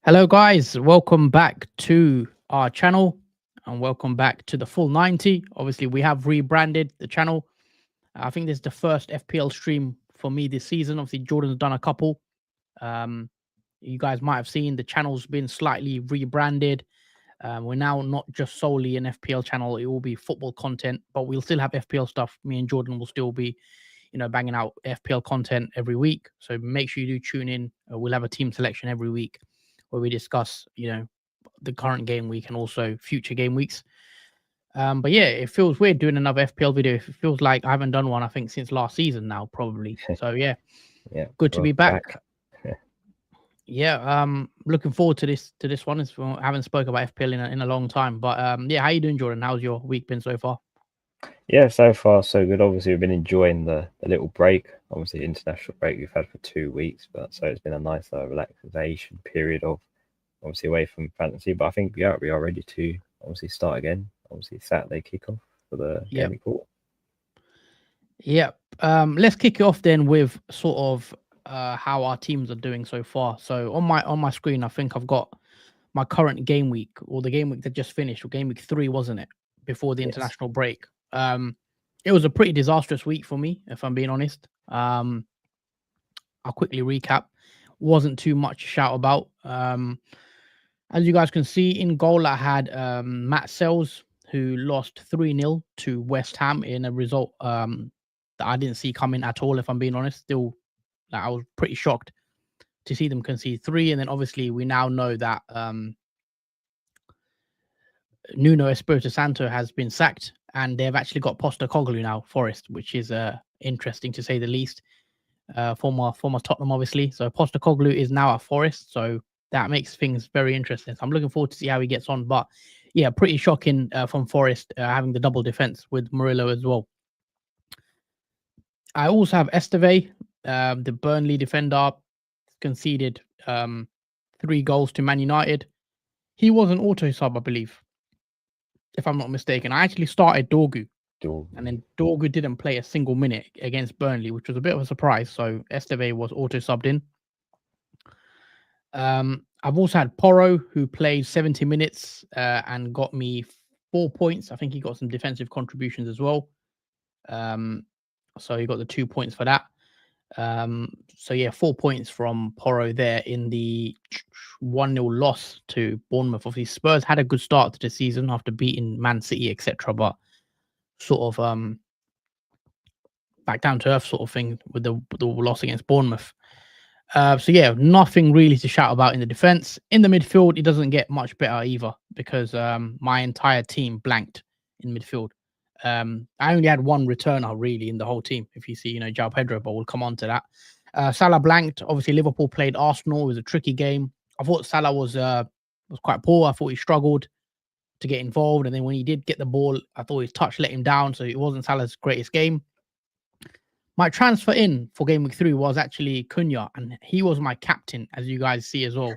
Hello, guys. Welcome back to our channel and welcome back to the full 90. Obviously, we have rebranded the channel. I think this is the first FPL stream for me this season. Obviously, Jordan's done a couple. Um, you guys might have seen the channel's been slightly rebranded. We're now not just solely an FPL channel, it will be football content, but we'll still have FPL stuff. Me and Jordan will still be, banging out FPL content every week. So make sure you do tune in. We'll have a team selection every week where we discuss, the current game week and also future game weeks. But yeah, it feels weird doing another FPL video. It feels like I haven't done one, I think, since last season now, probably. So yeah, Yeah, good to be back. Yeah. Yeah, looking forward to this one. I haven't spoke about FPL in a long time. But yeah, how you doing, Jordan? How's your week been so far? Yeah, so far so good. Obviously, we've been enjoying the little break. Obviously, international break we've had for 2 weeks, but so it's been a nice relaxation period of obviously away from fantasy. But I think we are ready to obviously start again. Obviously, Saturday kickoff for the Yep. Gameweek 4. Yep. Let's kick it off then with sort of how our teams are doing so far. So on my screen, I think I've got my current game week, or the game week that just finished, or game week 3, wasn't it? Before the Yes. international break. It was a pretty disastrous week for me, if I'm being honest. I'll quickly recap. Wasn't too much to shout about. As you guys can see, in goal, I had Matt Sells, who lost 3-0 to West Ham in a result that I didn't see coming at all, if I'm being honest. Still, I was pretty shocked to see them concede 3. And then obviously we now know that Nuno Espirito Santo has been sacked and they've actually got Postecoglou now, Forest, which is interesting to say the least. Former Tottenham, obviously. So Postecoglou is now at Forest. So that makes things very interesting. So I'm looking forward to see how he gets on. But yeah, pretty shocking from Forest having the double defense with Murillo as well. I also have Esteve, the Burnley defender, conceded 3 goals to Man United. He was an auto sub, I believe, if I'm not mistaken. I actually started Dorgu. And then Dorgu didn't play a single minute against Burnley, which was a bit of a surprise. So Esteve was auto subbed in. I've also had Porro, who played 70 minutes and got me 4 points. I think he got some defensive contributions as well. So he got the 2 points for that. So yeah, 4 points from Porro there in the 1-0 loss to Bournemouth. Obviously, Spurs had a good start to the season after beating Man City, etc. But sort of back down to earth sort of thing with the loss against Bournemouth. So yeah, nothing really to shout about in the defense. In the midfield, it doesn't get much better either because my entire team blanked in midfield. I only had one returner really in the whole team. If you see, João Pedro, but we'll come on to that. Salah blanked. Obviously, Liverpool played Arsenal. It was a tricky game. I thought Salah was quite poor. I thought he struggled to get involved, and then when he did get the ball, I thought his touch let him down. So it wasn't Salah's greatest game. My transfer in for game week 3 was actually Cunha, and he was my captain, as you guys see as well.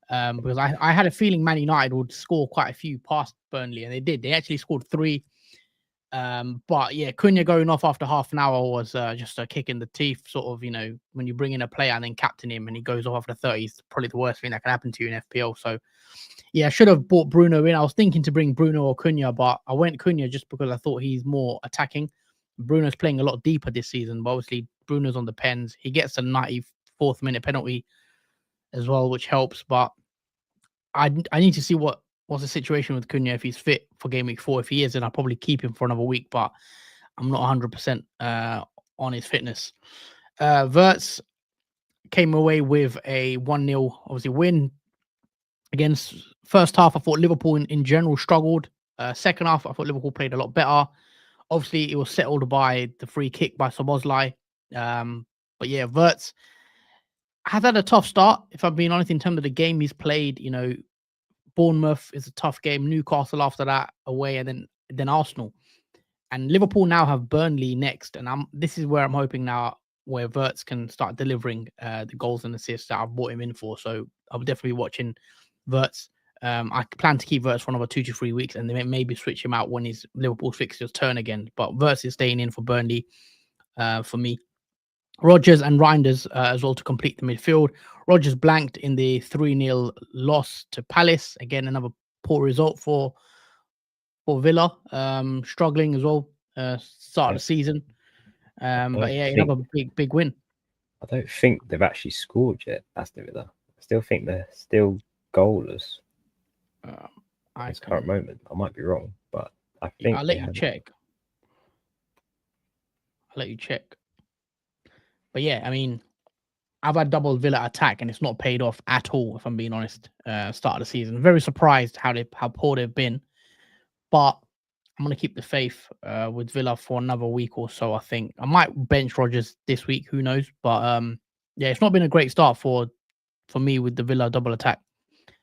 Because I had a feeling Man United would score quite a few past Burnley, and they did. They actually scored 3. But yeah, Cunha going off after half an hour was just a kick in the teeth. Sort of, when you bring in a player and then captain him, and he goes off after 30, it's probably the worst thing that can happen to you in FPL. So yeah, I should have brought Bruno in. I was thinking to bring Bruno or Cunha, but I went Cunha just because I thought he's more attacking. Bruno's playing a lot deeper this season, but obviously Bruno's on the pens. He gets a 94th minute penalty as well, which helps. But I need to see what's the situation with Cunha, if he's fit for game week 4. If he is, then I'll probably keep him for another week, but I'm not 100% on his fitness. Wirtz came away with a 1-0 obviously win. Against first half, I thought Liverpool in general struggled. Second half, I thought Liverpool played a lot better. Obviously, it was settled by the free kick by Szoboszlai. But yeah, Wirtz has had a tough start, if I'm being honest, in terms of the game he's played. Bournemouth is a tough game. Newcastle after that away, and then Arsenal. And Liverpool now have Burnley next. And this is where I'm hoping now where Wirtz can start delivering the goals and assists that I've brought him in for. So I'll definitely be watching Wirtz. I plan to keep Wirtz for another 2 to 3 weeks and then maybe switch him out when his Liverpool fixtures turn again. But Wirtz is staying in for Burnley for me. Rodgers and Reinders as well to complete the midfield. Rodgers blanked in the 3-0 loss to Palace. Again, another poor result for Villa. Struggling as well. Start of the season. But yeah, another big win. I don't think they've actually scored yet, Aston Villa. I still think they're still goalless at this current moment. I might be wrong, but I think I'll let you check. But yeah, I mean, I've had double Villa attack and it's not paid off at all, if I'm being honest. Start of the season. Very surprised how poor they've been. But I'm gonna keep the faith with Villa for another week or so. I think I might bench Rodgers this week. Who knows? But yeah, it's not been a great start for me with the Villa double attack.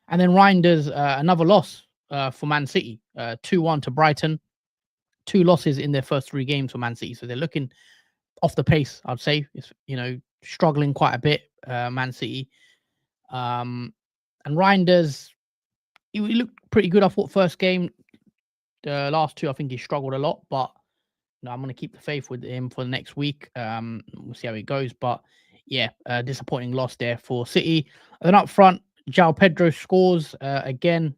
And then Reinders another loss for Man City, 2-1 to Brighton. 2 losses in their first 3 games for Man City, so they're looking off the pace. I'd say it's struggling quite a bit. Man City, and Reinders, he looked pretty good. I thought first game. The last 2, I think he struggled a lot, but I'm going to keep the faith with him for the next week. We'll see how it goes. But yeah, disappointing loss there for City. And then up front, João Pedro scores again.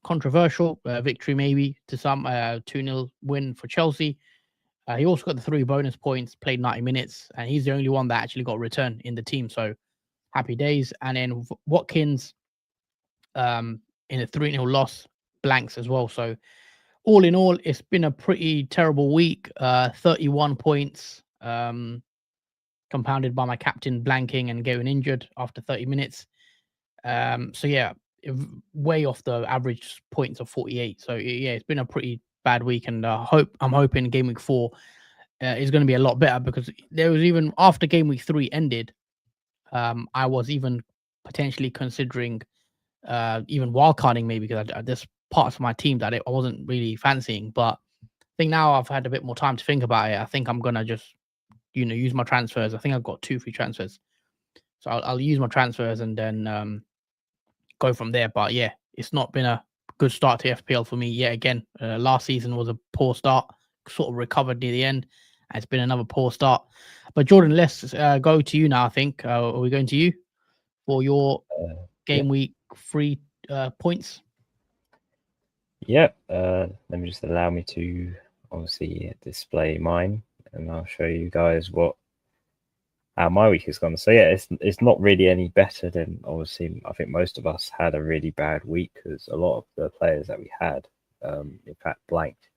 Controversial victory, maybe to some. 2-0 win for Chelsea. He also got the 3 bonus points, played 90 minutes, and he's the only one that actually got a return in the team. So happy days. And then Watkins in a 3-0 loss, blanks as well. So all in all, it's been a pretty terrible week. 31 points, compounded by my captain blanking and getting injured after 30 minutes. So yeah, way off the average points of 48. So yeah, it's been a pretty bad week, and I'm hoping game week 4 is going to be a lot better, because there was even after game week 3 ended, I was even potentially considering even wildcarding maybe, because there's parts of my team that I wasn't really fancying. But I think now I've had a bit more time to think about it. I think I'm gonna just use my transfers. I think I've got 2 free transfers, so I'll use my transfers and then go from there. But yeah, it's not been a good start to FPL for me yet again. Last season was a poor start, sort of recovered near the end. It's been another poor start. But Jordan, let's go to you now. I think are we going to you for your game week 3 points? Yep. Let me just allow me to obviously display mine, and I'll show you guys how my week has gone. So yeah, it's not really any better than, obviously, I think most of us had a really bad week, because a lot of the players that we had, in fact, blanked.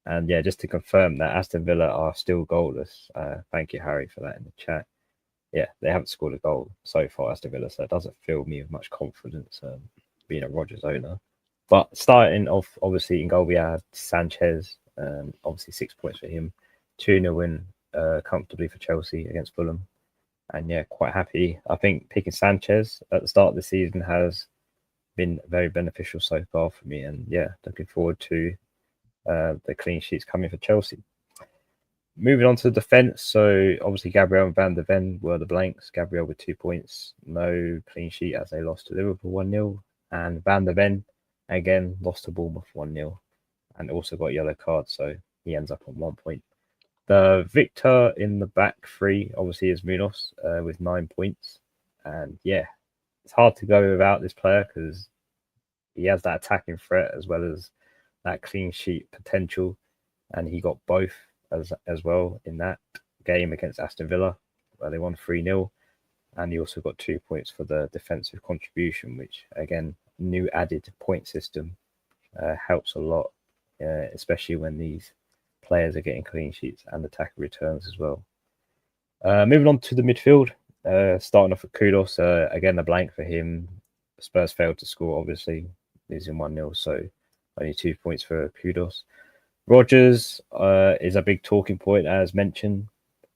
And yeah, just to confirm that Aston Villa are still goalless. Thank you, Harry, for that in the chat. Yeah, they haven't scored a goal so far, Aston Villa, so it doesn't fill me with much confidence being a Rodgers owner. But starting off, obviously, in goal, we had Sanchez. Obviously, 6 points for him. 2-0 win comfortably for Chelsea against Fulham. And yeah, quite happy. I think picking Sanchez at the start of the season has been very beneficial so far for me. And yeah, looking forward to the clean sheets coming for Chelsea. Moving on to the defence. So obviously Gabriel and Van der Ven were the blanks. Gabriel with 2 points, no clean sheet as they lost to Liverpool 1-0. And Van der Ven, again, lost to Bournemouth 1-0 and also got a yellow card. So he ends up on 1 point. The victor in the back 3, obviously, is Munoz with 9 points. And yeah, it's hard to go without this player, because he has that attacking threat as well as that clean sheet potential. And he got both as well in that game against Aston Villa, where they won 3-0. And he also got 2 points for the defensive contribution, which, again, new added point system helps a lot, especially when these players are getting clean sheets and attack returns as well. Moving on to the midfield, starting off with Kudos, again a blank for him. Spurs failed to score, obviously, losing 1-0, so only 2 points for Kudos. Rodgers is a big talking point, as mentioned.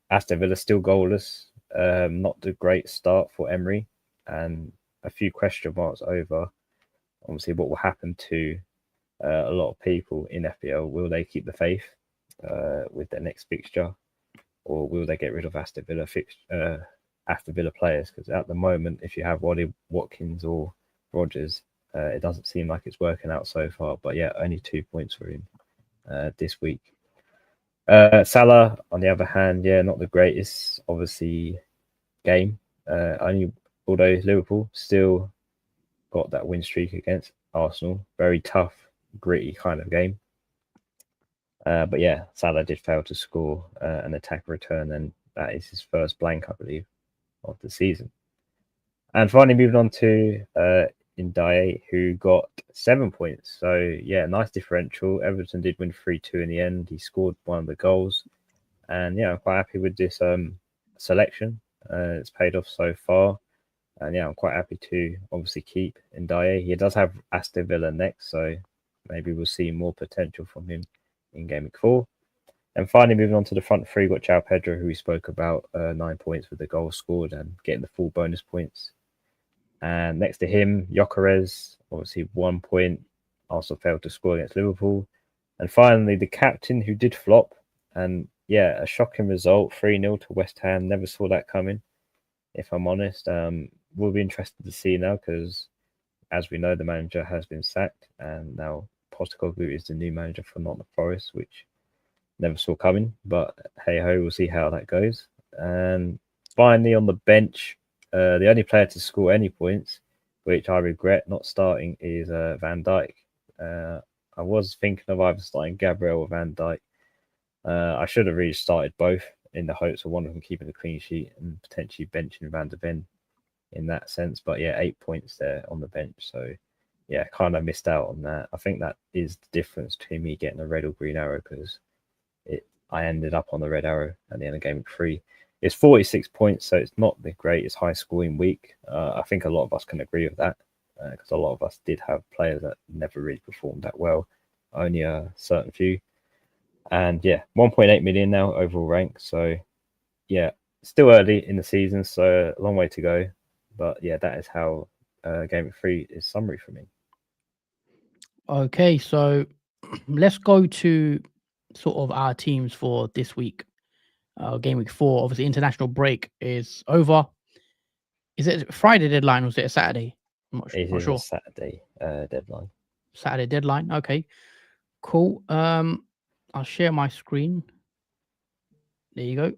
Aston Villa still goalless, not the great start for Emery, and a few question marks over obviously what will happen to a lot of people in FPL. Will they keep the faith with their next fixture, or will they get rid of Aston Villa players? Because at the moment, if you have Watkins or Rodgers, it doesn't seem like it's working out so far. But yeah, only 2 points for him this week. Salah, on the other hand, yeah, not the greatest, obviously, game. Although Liverpool still got that win streak against Arsenal, very tough, gritty kind of game. But yeah, Salah did fail to score an attack return, and that is his first blank, I believe, of the season. And finally, moving on to Ndiaye, who got 7 points. So yeah, nice differential. Everton did win 3-2 in the end. He scored one of the goals, and yeah, I'm quite happy with this selection. It's paid off so far, and yeah, I'm quite happy to obviously keep Ndiaye. He does have Aston Villa next, so maybe we'll see more potential from him in Gameweek 4. And finally, moving on to the front three, got João Pedro, who we spoke about, 9 points with the goal scored and getting the full bonus points. And next to him, Gyökeres, obviously 1 point, also failed to score against Liverpool. And finally, the captain who did flop, and yeah, a shocking result, 3-0 to West Ham. Never saw that coming, if I'm honest. We'll be interested to see now because, as we know, the manager has been sacked, and now Postecoglou is the new manager for Nottingham Forest, which never saw coming. But hey ho, we'll see how that goes. And finally, on the bench, the only player to score any points, which I regret not starting, is Van Dijk. I was thinking of either starting Gabriel or Van Dijk. I should have really started both in the hopes of one of them keeping a clean sheet and potentially benching Van de Ven in that sense. But yeah, 8 points there on the bench. So yeah, kind of missed out on that. I think that is the difference between me getting a red or green arrow, because I ended up on the red arrow at the end of Game 3. It's 46 points, so it's not the greatest high scoring week. I think a lot of us can agree with that, because a lot of us did have players that never really performed that well, only a certain few. And yeah, 1.8 million now overall rank. So yeah, still early in the season, so a long way to go. But yeah, that is how Game 3 is summary for me. Okay, so let's go to sort of our teams for this week. Game week 4. Obviously, international break is over. Is it Friday deadline or was it a Saturday? I'm It not is a sure. Saturday deadline. Saturday deadline. Okay, cool. I'll share my screen. There you go.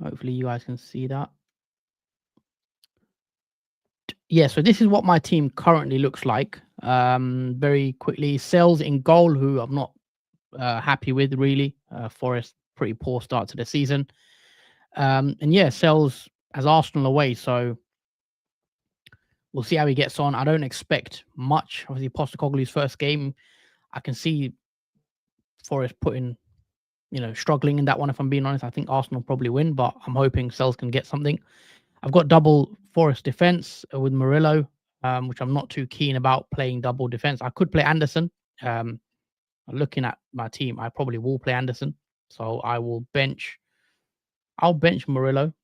Hopefully, you guys can see that. Yeah, so this is what my team currently looks like. Very quickly, Sales in goal, who I'm not happy with really. Forest, pretty poor start to the season. And yeah, Sales has Arsenal away, so we'll see how he gets on. I don't expect much. Obviously, Postecoglou's first game, I can see Forest struggling in that one. If I'm being honest, I think Arsenal probably win, but I'm hoping Sales can get something. I've got double Forest defense with Murillo, which I'm not too keen about playing double defense. I could play Anderson. Looking at my team, I probably will play Anderson. So I'll bench Murillo.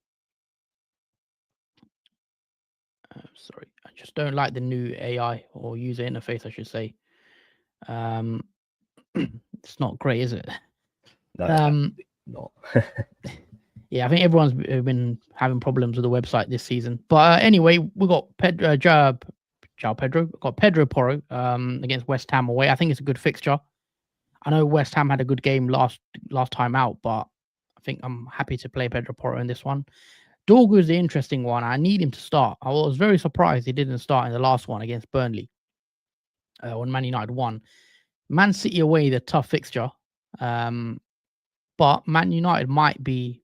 Sorry, I just don't like the new AI or user interface, I should say. It's not great, is it? No, not. Yeah, I think everyone's been having problems with the website this season. But anyway, we got João Pedro. We've got Pedro Porro against West Ham away. I think it's a good fixture. I know West Ham had a good game last time out, but I think I'm happy to play Pedro Porro in this one. Dorgu is the interesting one. I need him to start. I was very surprised he didn't start in the last one against Burnley when Man United won. Man City away, the tough fixture. But Man United might be,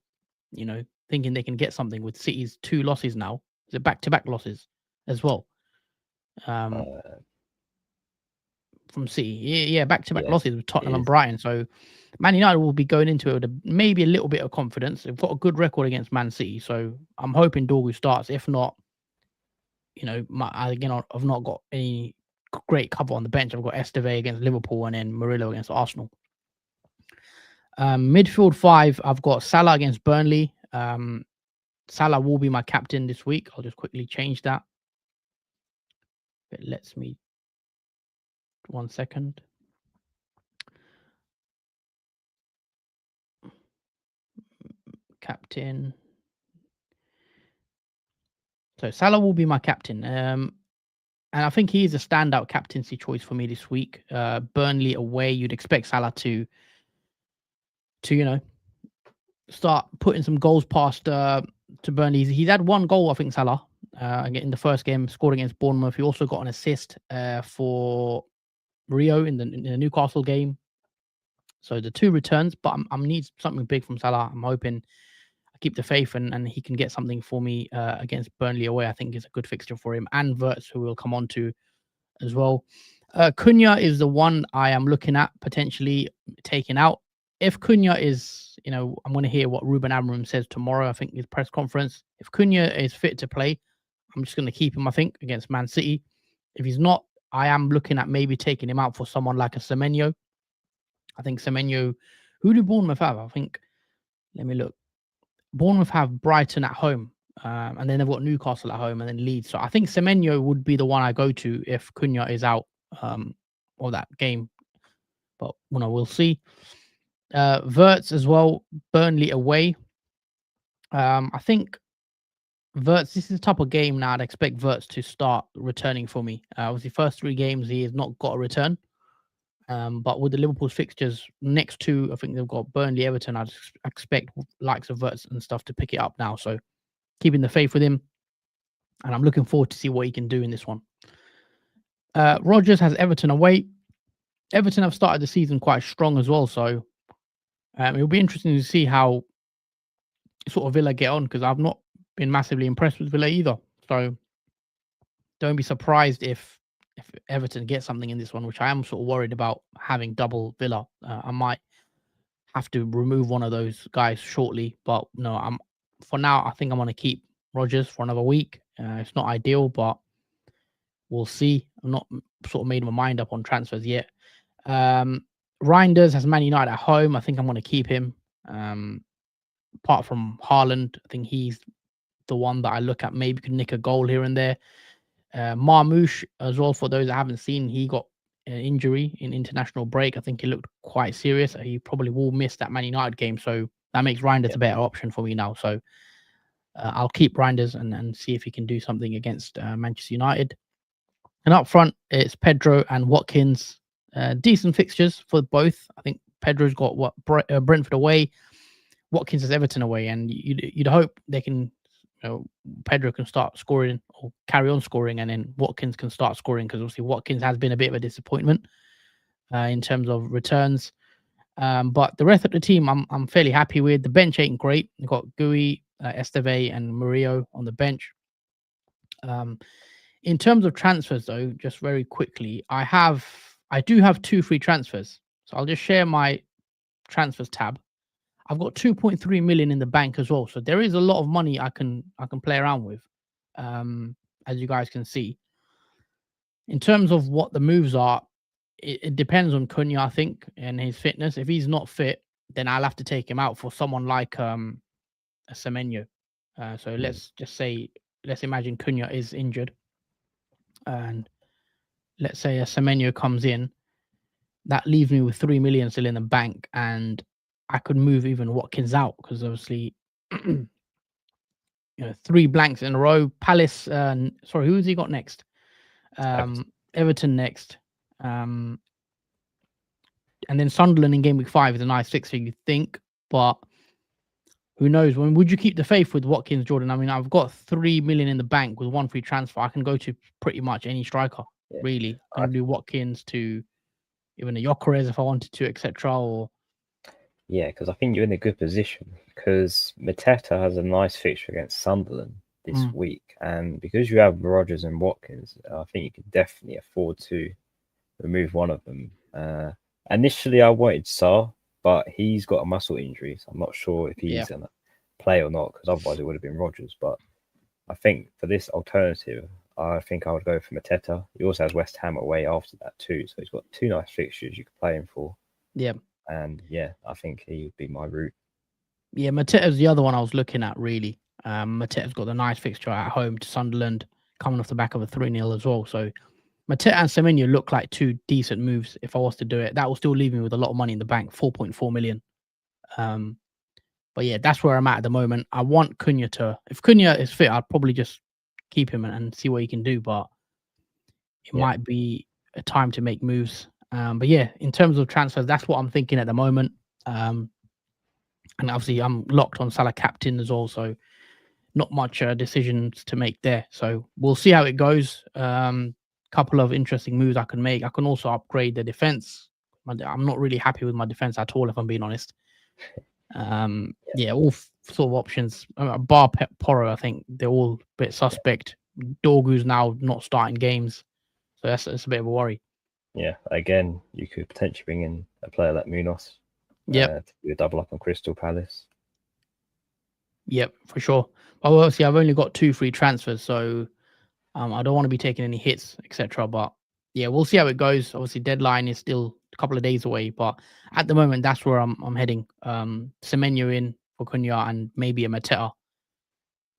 thinking they can get something with City's 2 losses now. Is it back-to-back losses as well? From City. Yeah, back-to-back losses with Tottenham and Brighton. So Man United will be going into it with maybe a little bit of confidence. They've got a good record against Man City. So I'm hoping Dorgu starts. If not, I've not got any great cover on the bench. I've got Esteve against Liverpool and then Murillo against Arsenal. Midfield 5, I've got Salah against Burnley. Salah will be my captain this week. I'll just quickly change that. It lets me. 1 second. Captain. So Salah will be my captain. And I think he is a standout captaincy choice for me this week. Burnley away, you'd expect Salah to start putting some goals past to Burnley. He's had one goal, I think, Salah, in the first game, scored against Bournemouth. He also got an assist for Rio in the Newcastle game. So the 2 returns, but I need something big from Salah. I'm hoping I keep the faith and he can get something for me against Burnley away. I think it's a good fixture for him, and Wirtz, who we'll come on to as well. Cunha is the one I am looking at potentially taking out. If Cunha is, I'm going to hear what Ruben Amorim says tomorrow, I think, his press conference. If Cunha is fit to play, I'm just going to keep him, I think, against Man City. If he's not, I am looking at maybe taking him out for someone like a Semenyo. I think Semenyo, who do Bournemouth have? I think, let me look. Bournemouth have Brighton at home, and then they've got Newcastle at home and then Leeds. So I think Semenyo would be the one I go to if Cunha is out or that game. But we'll see. Wirtz as well, Burnley away. I think Wirtz, this is a type of game now I'd expect Wirtz to start returning for me. Obviously, first 3 games he has not got a return. But with the Liverpool's fixtures next 2, I think they've got Burnley, Everton. I expect likes of Wirtz and stuff to pick it up now. So keeping the faith with him, and I'm looking forward to see what he can do in this one. Rodgers has Everton away. Everton have started the season quite strong as well, so it'll be interesting to see how sort of Villa get on, because I've not been massively impressed with Villa either. So don't be surprised if Everton get something in this one, which I am sort of worried about having double Villa. I might have to remove one of those guys shortly, but no, for now, I think I'm going to keep Rodgers for another week. It's not ideal, but we'll see. I'm not sort of made my mind up on transfers yet. Reinders has Man United at home. I think I'm going to keep him. Apart from Haaland, I think he's the one that I look at, maybe could nick a goal here and there. Marmoush as well, for those that haven't seen, he got an injury in international break. I think he looked quite serious. He probably will miss that Man United game, so that makes Reinders a better option for me now. So I'll keep Reinders and see if he can do something against Manchester United. And up front, it's Pedro and Watkins. Decent fixtures for both. I think Pedro's got Brentford away, Watkins has Everton away, and you'd hope they can, Pedro can start scoring or carry on scoring, and then Watkins can start scoring, because obviously Watkins has been a bit of a disappointment in terms of returns. But the rest of the team, I'm fairly happy with. The bench ain't great. You've got Gui, Esteve, and Murillo on the bench. In terms of transfers, though, just very quickly, I do have 2 free transfers. So I'll just share my transfers tab. I've got 2.3 million in the bank as well. So there is a lot of money I can play around with, as you guys can see. In terms of what the moves are, it depends on Cunha, I think, and his fitness. If he's not fit, then I'll have to take him out for someone like a Semenyo. So let's imagine Cunha is injured, and let's say a Semenyo comes in. That leaves me with 3 million still in the bank, and I could move even Watkins out, because obviously, 3 blanks in a row. Palace, sorry, who's he got next? Everton next. And then Sunderland in Gameweek 5 is a nice fixture, you think, but who knows? When would you keep the faith with Watkins, Jordan? I mean, I've got 3 million in the bank with 1 free transfer. I can go to pretty much any striker, really. I can do Watkins to even a Gyökeres if I wanted to, etc. Or because I think you're in a good position, because Mateta has a nice fixture against Sunderland this week, and because you have Rodgers and Watkins, I think you can definitely afford to remove one of them. Initially, I wanted Sarr, but he's got a muscle injury, so I'm not sure if he's going to play or not, because otherwise it would have been Rodgers. But I think for this alternative, I think I would go for Mateta. He also has West Ham away after that too, so he's got 2 nice fixtures you could play him for. Yeah. And I think he would be my route. Yeah, Mateta's the other one I was looking at, really. Mateta's got the nice fixture at home to Sunderland, coming off the back of a 3-0 as well. So Mateta and Semenyo look like 2 decent moves if I was to do it. That will still leave me with a lot of money in the bank, 4.4 million. But yeah, that's where I'm at the moment. I want Cunha if Cunha is fit, I'd probably just keep him and see what he can do. But it might be a time to make moves. But yeah, in terms of transfers, that's what I'm thinking at the moment. And obviously, I'm locked on Salah captain as well. So not much decisions to make there. So we'll see how it goes. Couple of interesting moves I can make. I can also upgrade the defense. I'm not really happy with my defense at all, if I'm being honest. Yeah, all sort of options. Bar Poro, I think they're all a bit suspect. Dorgu's now not starting games, so that's a bit of a worry. Yeah, again, you could potentially bring in a player like Munoz Yep, to do a double up on Crystal Palace. yep, for sure. But obviously, I've only got 2 free transfers, so I don't want to be taking any hits, etc. But yeah, we'll see how it goes. Obviously, deadline is still a couple of days away, but at the moment, that's where I'm heading. Semenyo in for Cunha and maybe a Mateta.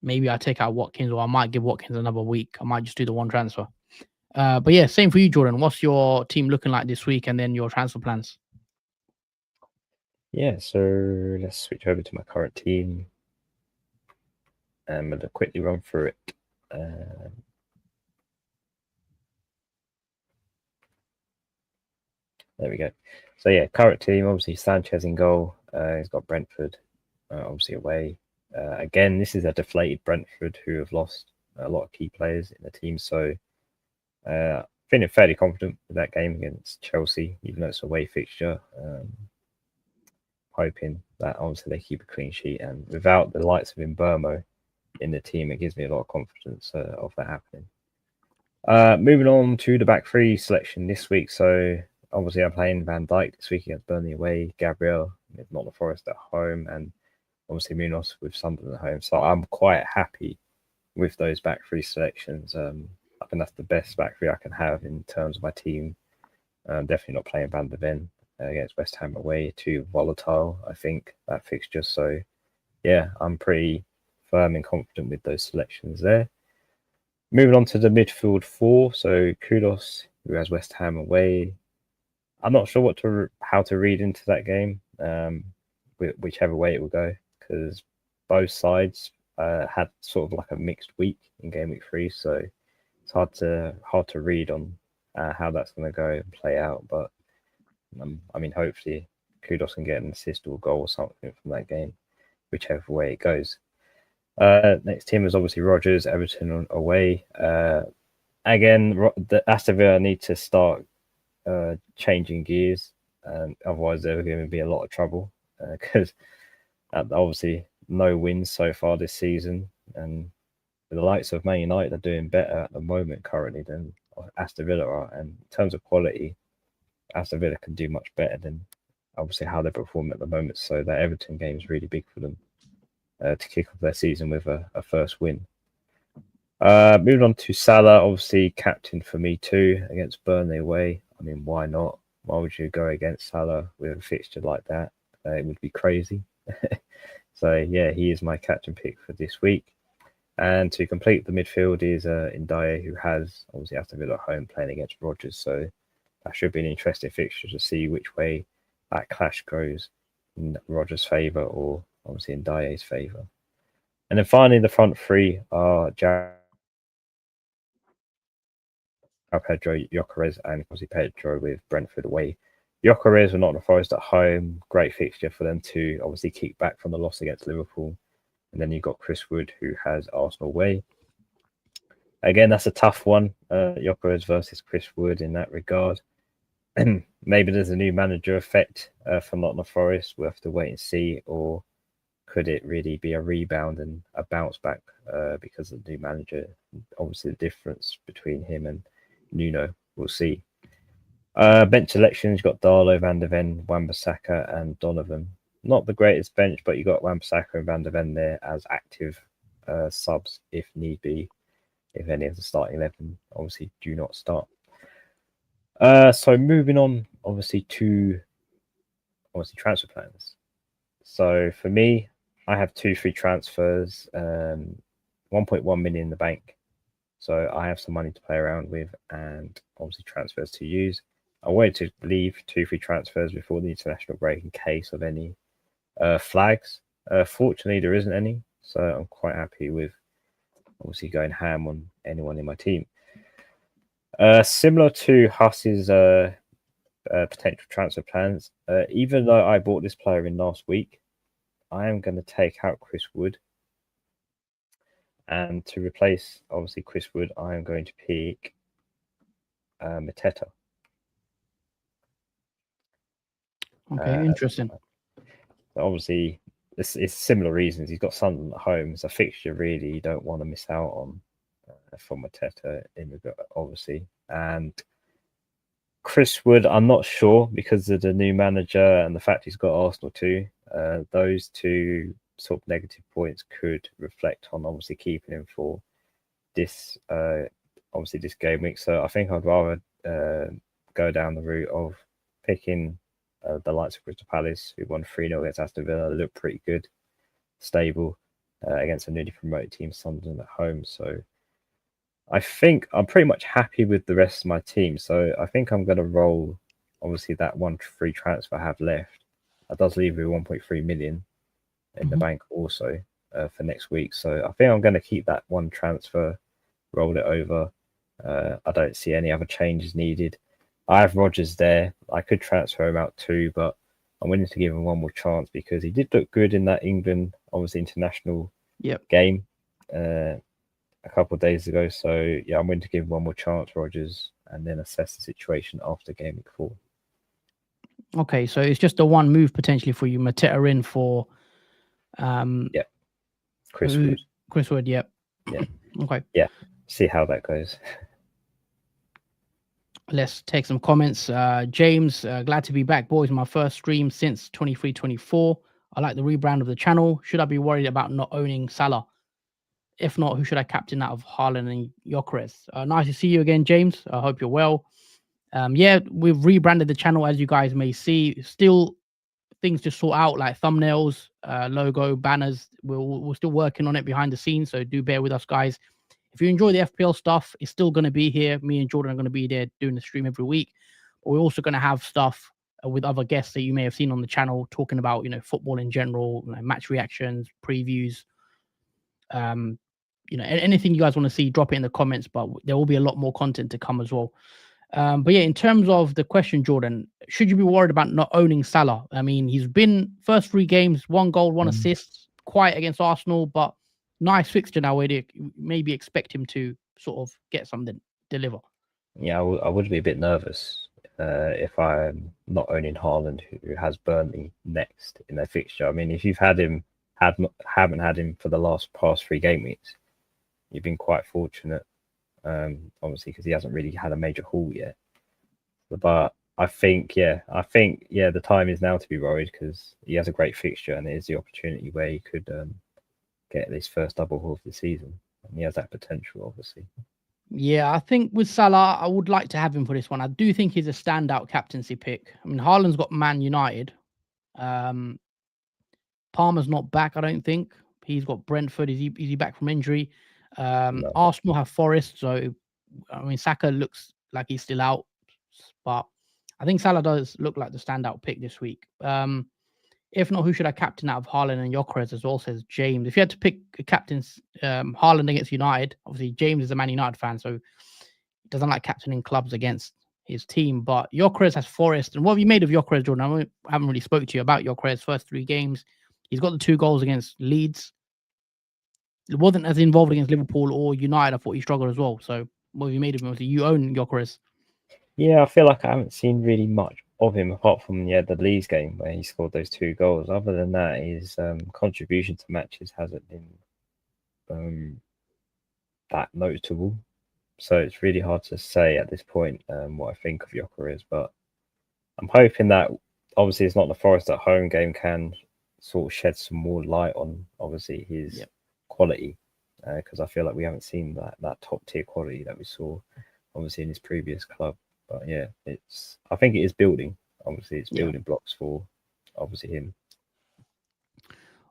Maybe I take out Watkins, or I might give Watkins another week. I might just do the one transfer. But yeah, same for you, Jordan. What's your team looking like this week, and then your transfer plans? Yeah, so let's switch over to my current team. I'm going to quickly run through it. There we go. So yeah, current team, obviously Sanchez in goal. He's got Brentford, obviously away. Again, this is a deflated Brentford who have lost a lot of key players in the team. So feeling fairly confident with that game against Chelsea, even though it's a away fixture. Hoping that obviously they keep a clean sheet, and without the likes of Mbermo in the team, it gives me a lot of confidence of that happening. Moving on to the back three selection this week. So obviously I'm playing Van Dijk this week against Burnley away, Gabriel with Nottingham Forest at home, and obviously Munoz with Sunderland at home. So I'm quite happy with those back three selections. I think that's the best back three I can have in terms of my team. Definitely not playing Van der Ven against West Ham away, too volatile, I think, that fixture. So yeah, I'm pretty firm and confident with those selections there. Moving on to the midfield four, so Kudos, who has West Ham away. I'm not sure how to read into that game, whichever way it will go, because both sides had sort of like a mixed week in game week 3, so it's hard to read on how that's going to go and play out. But I mean, hopefully Kudos can get an assist or goal or something from that game, whichever way it goes. Next team is obviously Rodgers, Everton away. Again, the Aston Villa need to start changing gears, and otherwise they're going to be a lot of trouble because obviously no wins so far this season, and the likes of Man United are doing better at the moment currently than Aston Villa are. And in terms of quality, Aston Villa can do much better than obviously how they perform at the moment. So that Everton game is really big for them to kick off their season with a first win. Moving on to Salah, obviously captain for me too against Burnley away. I mean, why not? Why would you go against Salah with a fixture like that? It would be crazy. So yeah, he is my captain pick for this week. And to complete the midfield is Ndiaye, who has obviously Aston Villa at home playing against Rodgers. So that should be an interesting fixture to see which way that clash goes in Rodgers' favour or obviously in Ndiaye's favour. And then finally, the front three are Pedro, Gyökeres, and obviously Pedro with Brentford away. Gyökeres were not the Forest at home. Great fixture for them to obviously kick back from the loss against Liverpool. And then you've got Chris Wood, who has Arsenal away. Again, that's a tough one. Gyökeres versus Chris Wood in that regard. Maybe there's a new manager effect for Nottingham Forest. We'll have to wait and see. Or could it really be a rebound and a bounce back because of the new manager? Obviously, the difference between him and Nuno, we'll see. Bench selections, you've got Darlow, Van der Ven, Wan-Bissaka, and Donovan. Not the greatest bench, but you got Wan-Bissaka and Van der Ven there as active subs if need be, if any of the starting 11 obviously do not start. So moving on, obviously, to transfer plans. So for me, I have 2 free transfers, 1.1 million in the bank. So I have some money to play around with and obviously transfers to use. I wanted to leave 2 free transfers before the international break in case of any flags. Fortunately, there isn't any. So I'm quite happy with obviously going ham on anyone in my team. Similar to Huss's potential transfer plans, even though I bought this player in last week, I am going to take out Chris Wood. And to replace, obviously, Chris Wood, I am going to pick Mateta. Okay, interesting. So obviously, it's similar reasons. He's got Sunderland at home. It's a fixture really you don't want to miss out on for Mateta, obviously. And Chris Wood, I'm not sure because of the new manager and the fact he's got Arsenal too. Those two sort of negative points could reflect on obviously keeping him for this obviously this game week. So I think I'd rather go down the route of picking the likes of Crystal Palace, who won 3-0 against Aston Villa. They look pretty good, stable against a newly promoted team, Sunderland at home. So I think I'm pretty much happy with the rest of my team. So I think I'm going to roll, obviously, that one free transfer I have left. That does leave me 1.3 million in the bank also for next week. So I think I'm going to keep that one transfer, roll it over. I don't see any other changes needed. I have Rodgers there. I could transfer him out too, but I'm willing to give him one more chance because he did look good in that England, obviously, international game a couple of days ago. So yeah, I'm willing to give him one more chance, Rodgers, and then assess the situation after game week 4. Okay, so it's just the one move potentially for you. Mateta in for Chris Wood. Chris Wood, Yeah. Okay. Yeah. See how that goes. Let's take some comments. James, glad to be back, boys. My first stream since 23-24. I like the rebrand of the channel. Should I be worried about not owning Salah? If not, who should I captain out of Haaland and Gyökeres? Nice to see you again, James. I hope you're well. Yeah, we've rebranded the channel, as you guys may see. Still things to sort out, like thumbnails, logo, banners. We're still working on it behind the scenes, so do bear with us, guys. If you enjoy the FPL stuff, it's still going to be here. Me and Jordan are going to be there doing the stream every week. But we're also going to have stuff with other guests that you may have seen on the channel talking about, football in general, match reactions, previews. Anything you guys want to see, drop it in the comments. But there will be a lot more content to come as well. But yeah, in terms of the question, Jordan, should you be worried about not owning Salah? I mean, he's been first 3 games, 1 goal, 1 assist, quiet against Arsenal, but nice fixture now where they maybe expect him to sort of get something, deliver. Yeah, I would be a bit nervous if I'm not owning Haaland, who has Burnley next in their fixture. I mean, if you've haven't had him for the past 3 game weeks, you've been quite fortunate. Obviously, because he hasn't really had a major haul yet. But I think the time is now to be worried because he has a great fixture and it is the opportunity where he could get this first double haul of the season. And he has that potential, obviously. Yeah, I think with Salah, I would like to have him for this one. I do think he's a standout captaincy pick. I mean, Haaland's got Man United. Palmer's not back, I don't think. He's got Brentford. Is he back from injury? No. Arsenal have Forest, so I mean Saka looks like he's still out, but I think Salah does look like the standout pick this week. If not, who should I captain out of Haaland and Gyökeres as well, says James. If you had to pick a captain's Haaland against United, obviously James is a Man United fan, so he doesn't like captaining clubs against his team. But Gyökeres has Forest. And what have you made of Gyökeres, Jordan? I haven't really spoke to you about Gyökeres' first 3 games. He's got the 2 goals against Leeds. It wasn't as involved against Liverpool or United. I thought he struggled as well. So what have you made of him? You own Gyökeres. Yeah, I feel like I haven't seen really much of him apart from the Leeds game where he scored those 2 goals. Other than that, his contribution to matches hasn't been that notable. So it's really hard to say at this point what I think of Gyökeres. But I'm hoping that obviously it's not the Forest at home game can sort of shed some more light on obviously his quality because I feel like we haven't seen that top tier quality that we saw obviously in his previous club. But yeah, I think it is building. Obviously, it's building blocks for obviously him.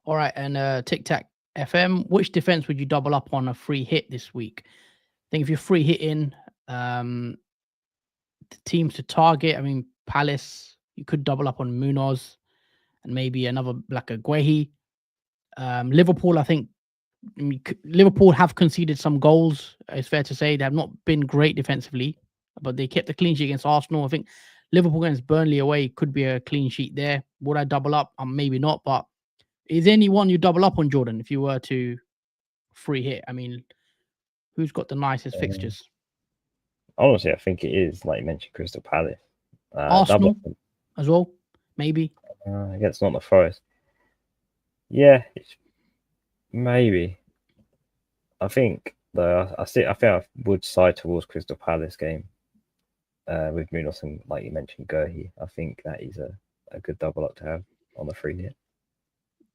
All right, and Tic Tac FM, which defense would you double up on a free hit this week? I think if you're free hitting the teams to target, I mean Palace, you could double up on Munoz and maybe another like a Guehi. Liverpool, I think Liverpool have conceded some goals. It's fair to say they have not been great defensively, but they kept the clean sheet against Arsenal. I think Liverpool against Burnley away could be a clean sheet there. Would I double up? Maybe not, but is there anyone you double up on, Jordan, if you were to free hit. I mean, who's got the nicest fixtures? Honestly, I think it is, like you mentioned, Crystal Palace. Arsenal as well, maybe. Against not the Forest. Yeah, maybe. I think though I think I would side towards Crystal Palace game with Munoz and, like you mentioned, Gurhi. I think that is a good double up to have on the free hit.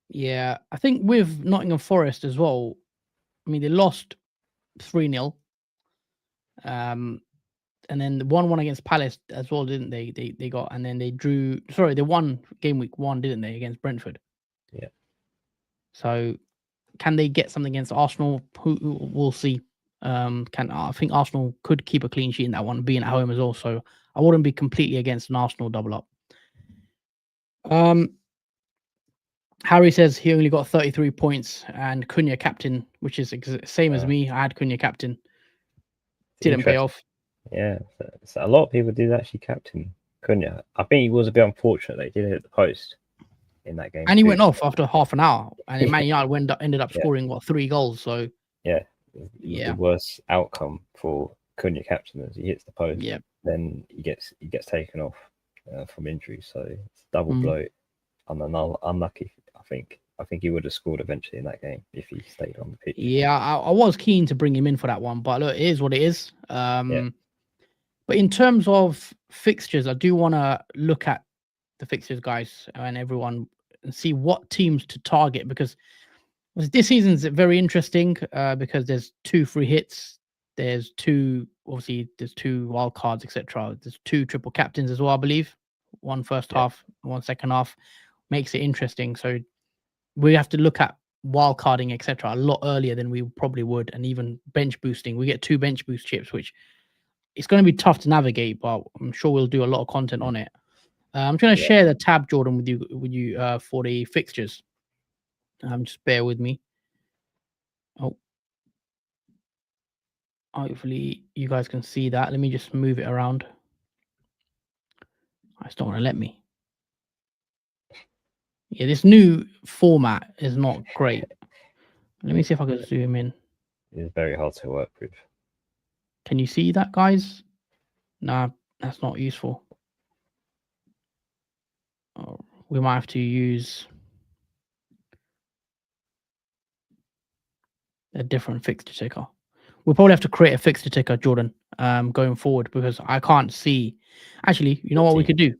Yeah, I think with Nottingham Forest as well. I mean, they lost 3-0. And then the 1-1 against Palace as well, didn't they? They got, and then they drew. Sorry, they won game week 1, didn't they, against Brentford? Yeah. So, can they get something against Arsenal? We'll see. I think Arsenal could keep a clean sheet in that one, being at home as well. So, I wouldn't be completely against an Arsenal double up. Harry says he only got 33 points and Cunha captain, which is same as me. I had Cunha captain. Didn't pay off. Yeah, so a lot of people did actually captain Cunha. I think he was a bit unfortunate that he didn't hit the post in that game. And he went off after half an hour. And Man United ended up scoring, 3 goals. So, it was the worst outcome for Cunha captain as he hits the post. Yeah. Then he gets taken off from injury. So, it's a double blow. And unlucky, I think he would have scored eventually in that game if he stayed on the pitch. Yeah, I was keen to bring him in for that one, but look, it is what it is. But in terms of fixtures, I do want to look at the fixtures, guys, and everyone, and see what teams to target, because this season's very interesting because there's 2 free hits, there's 2 wild cards, etc. There's 2 triple captains as well, I believe. 1 first half, 1 second half. Makes it interesting. So we have to look at wild carding, etc., a lot earlier than we probably would, and even bench boosting. We get 2 bench boost chips, which it's going to be tough to navigate, but I'm sure we'll do a lot of content on it. I'm going to share the tab, Jordan, with you for the fixtures. Just bear with me. Oh, hopefully you guys can see that. Let me just move it around. I just don't want to let me. Yeah, this new format is not great. Let me see if I can zoom in. It's very hard to work with. Can you see that, guys? Nah, that's not useful. Oh, we might have to use a different fixture ticker. We'll probably have to create a fixture ticker, Jordan, going forward, because I can't see. Actually, you know what we could do?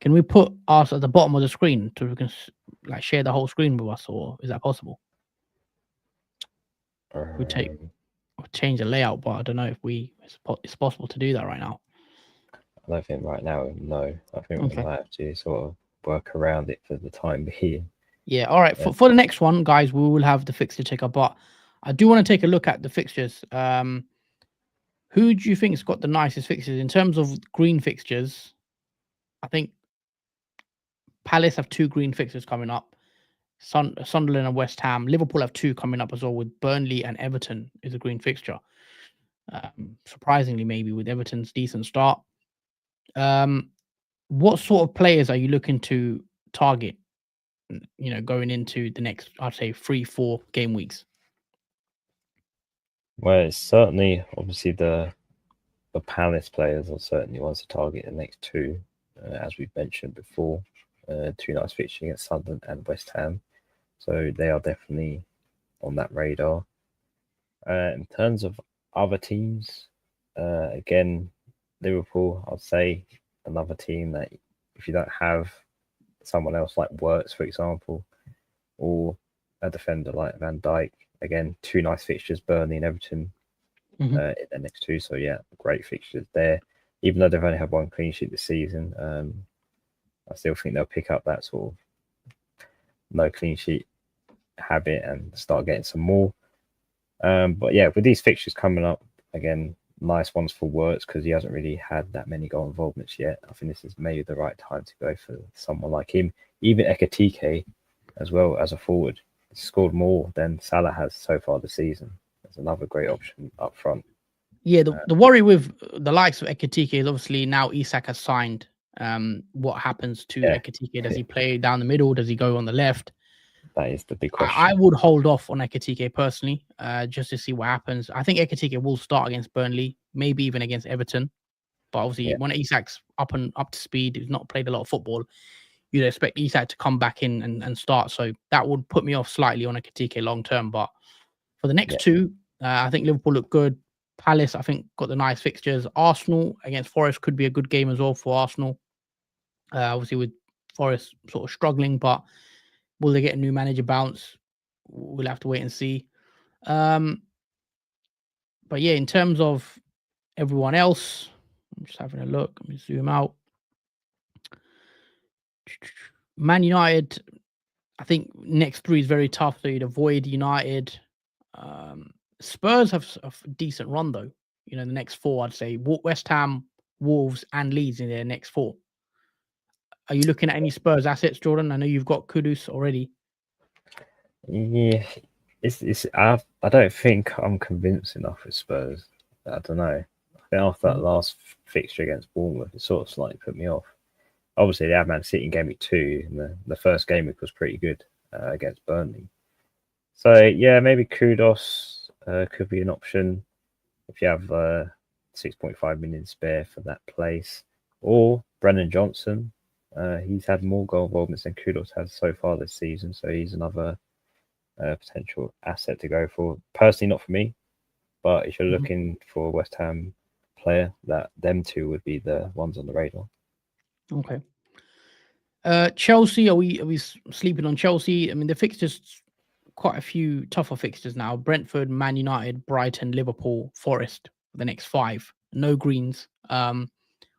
Can we put us at the bottom of the screen so we can share the whole screen with us, or is that possible? We change the layout, but I don't know if it's possible to do that right now. I don't think right now, no. I think we might have to sort of work around it for the time being. Yeah, all right. Yeah. For the next one, guys, we will have the fixture ticker, but I do want to take a look at the fixtures. Who do you think's got the nicest fixtures in terms of green fixtures? I think Palace have 2 green fixtures coming up. Sunderland and West Ham. Liverpool have 2 coming up as well, with Burnley and Everton is a green fixture. Surprisingly, maybe with Everton's decent start. What sort of players are you looking to target? Going into the next, I'd say 3-4 game weeks. Well, it's certainly obviously the Palace players are certainly ones to target the next 2, as we've mentioned before. 2 nice fixtures against Sunderland and West Ham, so they are definitely on that radar. In terms of other teams, again, Liverpool, I'd say another team that if you don't have someone else like Wirtz, for example, or a defender like Van Dijk, again, 2 nice fixtures, Burnley and Everton in the next 2. So yeah, great fixtures there. Even though they've only had 1 clean sheet this season, I still think they'll pick up that sort of no clean sheet habit and start getting some more. But yeah, with these fixtures coming up, again, nice ones for Wirtz because he hasn't really had that many goal involvements yet. I think this is maybe the right time to go for someone like him. Even Ekitike as well as a forward. He's scored more than Salah has so far this season. That's another great option up front. Yeah, the worry with the likes of Ekitike is obviously now Isak has signed. What happens to Ekitike? Does he play down the middle? Does he go on the left? That is the big I question. would hold off on Ekitike personally, just to see what happens. I think Ekitike will start against Burnley, maybe even against Everton. But obviously, Yeah. when Isak's up to speed, he's not played a lot of football, you'd expect Isak to come back in and start. So that would put me off slightly on Ekitike long term. But for the next Yeah. two, I think Liverpool look good. Palace, I think, got the nice fixtures. Arsenal against Forest could be a good game as well for Arsenal. Obviously, with Forest sort of struggling, but will they get a new manager bounce? We'll have to wait and see. But yeah, in terms of everyone else, I'm just having a look. Let me zoom out. Man United, I think next three is very tough. So you'd avoid United. Um, Spurs have a decent run though. You know, the next four, I'd say West Ham, Wolves, and Leeds in their next four. Are you looking at any Spurs assets, Jordan? I know you've got Kudus already. Yeah, I don't think I'm convinced enough with Spurs. I don't know. I think after that last fixture against Bournemouth, it sort of slightly put me off. Obviously, they had Man City in game week 2, and the first game week was pretty good against Burnley. So yeah, maybe Kudos could be an option if you have 6.5 million spare for that place, or Brennan Johnson. He's had more goal involvements than Kudos has so far this season, so he's another potential asset to go for. Personally, not for me, but if you're looking for a West Ham player, that them two would be the ones on the radar. Okay. Chelsea, are we sleeping on Chelsea? I mean, the fixtures, quite a few tougher fixtures now. Brentford, Man United, Brighton, Liverpool, Forest for the next 5. No greens.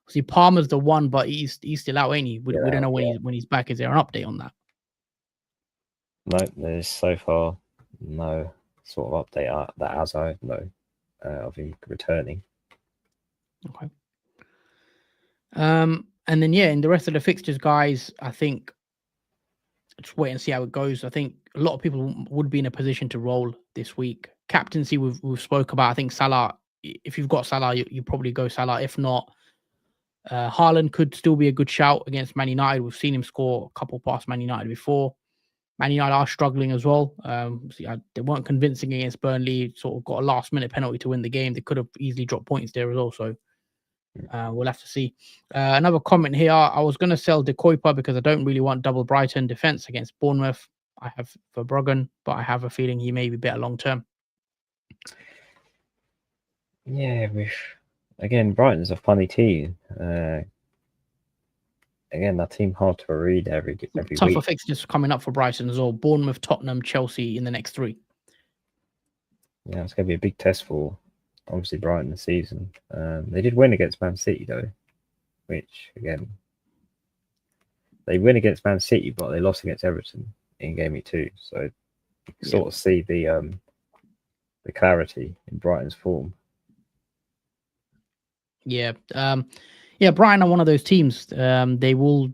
See, Palmer's the one, but he's still out, ain't he? We don't know when he's back. Is there an update on that? No, there's so far no sort of update that as I know of him returning. Okay. And then in the rest of the fixtures, guys, I think just wait and see how it goes. I think a lot of people would be in a position to roll this week. Captaincy, we've spoke about. I think Salah. If you've got Salah, you probably go Salah. If not, Haaland could still be a good shout against Man United. We've seen him score a couple past Man United before. Man United are struggling as well. They weren't convincing against Burnley. Sort of got a last-minute penalty to win the game. They could have easily dropped points there as well. So we'll have to see. Another comment here. I was going to sell De Kuyper because I don't really want double Brighton defense against Bournemouth. I have Verbruggen, but I have a feeling he may be better long term. Yeah, again, Brighton's a funny team. Again, that team hard to read every Tougher week. fixtures coming up for Brighton as well. Bournemouth, Tottenham, Chelsea in the next 3. Yeah, it's going to be a big test for obviously Brighton this season. They did win against Man City though, which again, they win against Man City, but they lost against Everton in game week 2. So you can sort of see the clarity in Brighton's form. Yeah. Brighton are one of those teams. They will,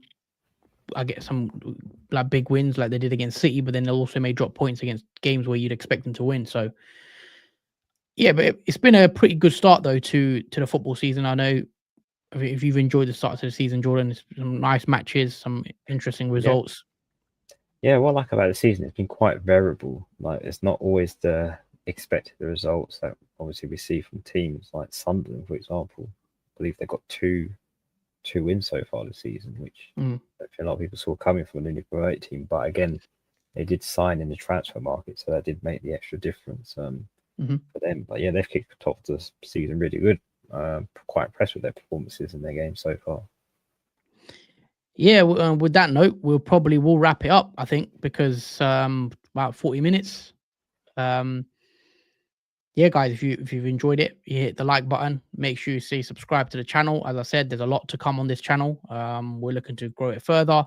I get some like big wins like they did against City, but then they'll also may drop points against games where you'd expect them to win. So yeah, but it's been a pretty good start though to the football season. I know if you've enjoyed the start to the season, Jordan, it's some nice matches, some interesting results. Yeah, what I like about the season, it's been quite variable. Like it's not always the expected results that obviously we see from teams like Sunderland, for example. I believe they've got two wins so far this season, which I think a lot of people saw coming from a newly promoted team. But again, they did sign in the transfer market, so that did make the extra difference for them. But yeah, they've kicked off the season really good. Quite impressed with their performances in their game so far. Yeah, with that note, we'll wrap it up, I think, because about 40 minutes. Yeah, guys, if you've enjoyed it, you hit the like button. Make sure you subscribe to the channel. As I said, there's a lot to come on this channel. We're looking to grow it further,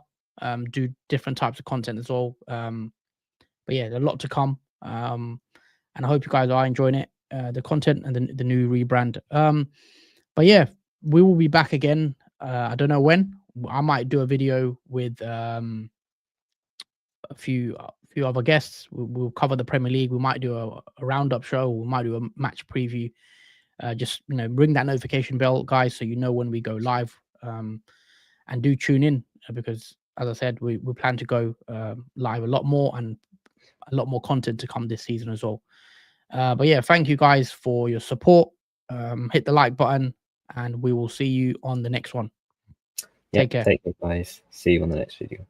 do different types of content as well. But yeah, there's a lot to come. And I hope you guys are enjoying it, the content and the new rebrand. But yeah, we will be back again. I don't know when. I might do a video with a few other guests. We'll cover the Premier League. We might do a roundup show. We might do a match preview. Just ring that notification bell, guys, so you know when we go live. And do tune in because as I said, we plan to go live a lot more, and a lot more content to come this season as well. But yeah, thank you guys for your support. Hit the like button, and we will see you on the next one. Yeah, Take care. take care, guys. See you on the next video.